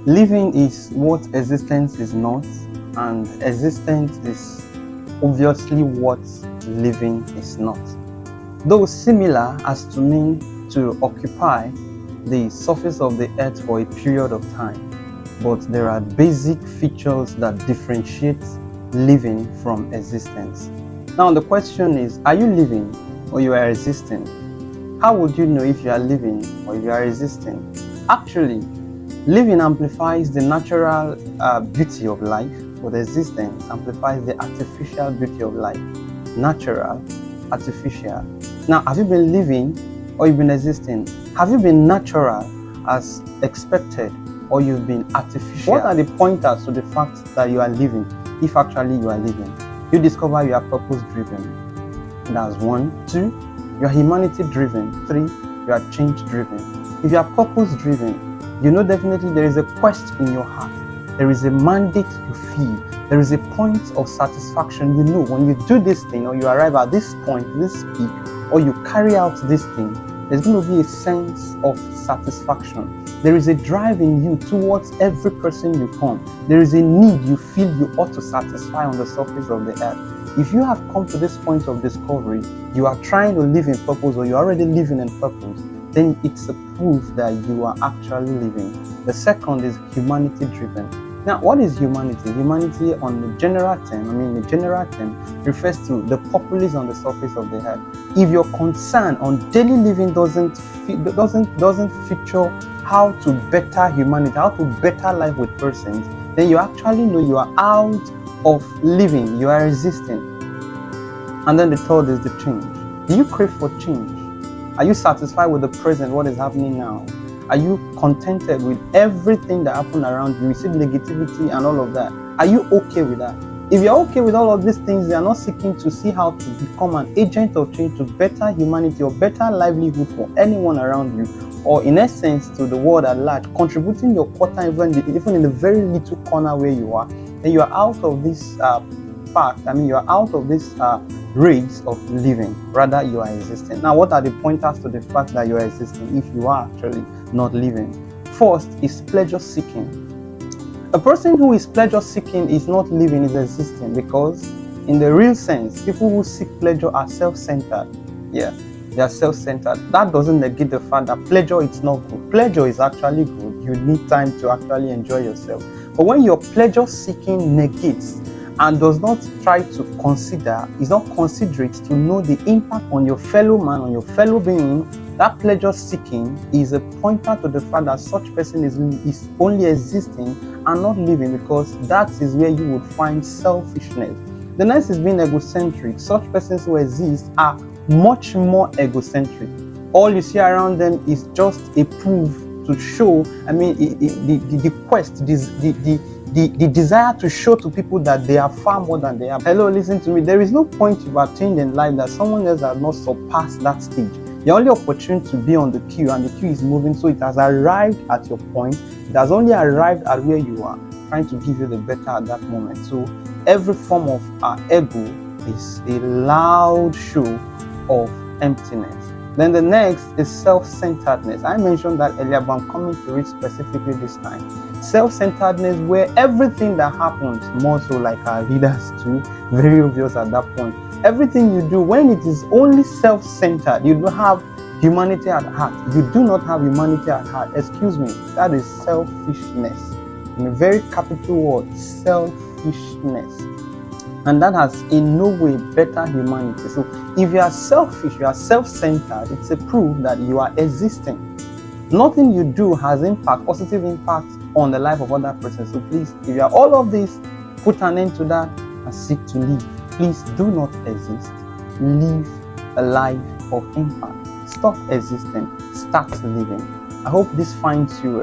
Living is what existence is not, and existence is obviously what living is not. Though similar as to mean to occupy the surface of the earth for a period of time, but there are basic features that differentiate living from existence. Now the question is, are you living or you are existing? How would you know if you are living or if you are existing? Actually, living amplifies the natural beauty of life, but existence amplifies the artificial beauty of life. Natural, artificial. Now, have you been living or you've been existing? Have you been natural as expected or you've been artificial? What are the pointers to the fact that you are living, if actually you are living? You discover you are purpose-driven. That's 1. 2, you are humanity-driven. 3, you are change-driven. If you are purpose-driven, you know definitely there is a quest in your heart. There is a mandate you feel. There is a point of satisfaction. You know when you do this thing or you arrive at this point, this peak, or you carry out this thing, there's going to be a sense of satisfaction. There is a drive in you towards every person you come. There is a need you feel you ought to satisfy on the surface of the earth. If you have come to this point of discovery, you are trying to live in purpose or you're already living in purpose, then it's a proof that you are actually living. The second is humanity-driven. Now, what is humanity? Humanity on the general term, refers to the populace on the surface of the earth. If your concern on daily living doesn't feature how to better humanity, how to better life with persons, then you actually know you are out of living, you are resisting. And then the third is the change. Do you crave for change? Are you satisfied with the present, what is happening now? Are you contented with everything that happened around you? You see negativity and all of that. Are you okay with that? If you're okay with all of these things, you are not seeking to see how to become an agent of change to better humanity or better livelihood for anyone around you, or in essence to the world at large, contributing your quota even in the very little corner where you are, then you are out of this you are out of this race of living. Rather, you are existing. Now, what are the pointers to the fact that you are existing if you are actually not living? First is pleasure seeking. A person who is pleasure seeking is not living, is existing, because in the real sense, people who seek pleasure are self-centered. Yeah, they are self-centered. That doesn't negate the fact that pleasure is not good. Pleasure is actually good. You need time to actually enjoy yourself. But when your pleasure seeking negates and does not try to consider, is not considerate to know the impact on your fellow man, on your fellow being, that pleasure seeking is a pointer to the fact that such person is only existing and not living, because that is where you would find selfishness. The next is being egocentric. Such persons who exist are much more egocentric. All you see around them is just a proof to show, the quest, the desire to show to people that they are far more than they are. Hello, listen to me. There is no point you've attained in life that someone else has not surpassed that stage. Your only opportunity to be on the queue, and the queue is moving, so it has arrived at your point. It has only arrived at where you are, trying to give you the better at that moment. So every form of ego is a loud show of emptiness. Then the next is self-centeredness. I mentioned that earlier, but I'm coming to it specifically this time. Self-centeredness, where everything that happens, more so like our leaders too, very obvious at that point. Everything you do, when it is only self-centered, you don't have humanity at heart. You do not have humanity at heart. Excuse me, that is selfishness. In a very capital word, selfishness. And that has in no way better humanity. So if you are selfish, you are self-centered, it's a proof that you are existing. Nothing you do has impact, positive impact on the life of other persons. So please, if you are all of this, put an end to that and seek to live. Please do not exist. Live a life of impact. Stop existing. Start living. I hope this finds you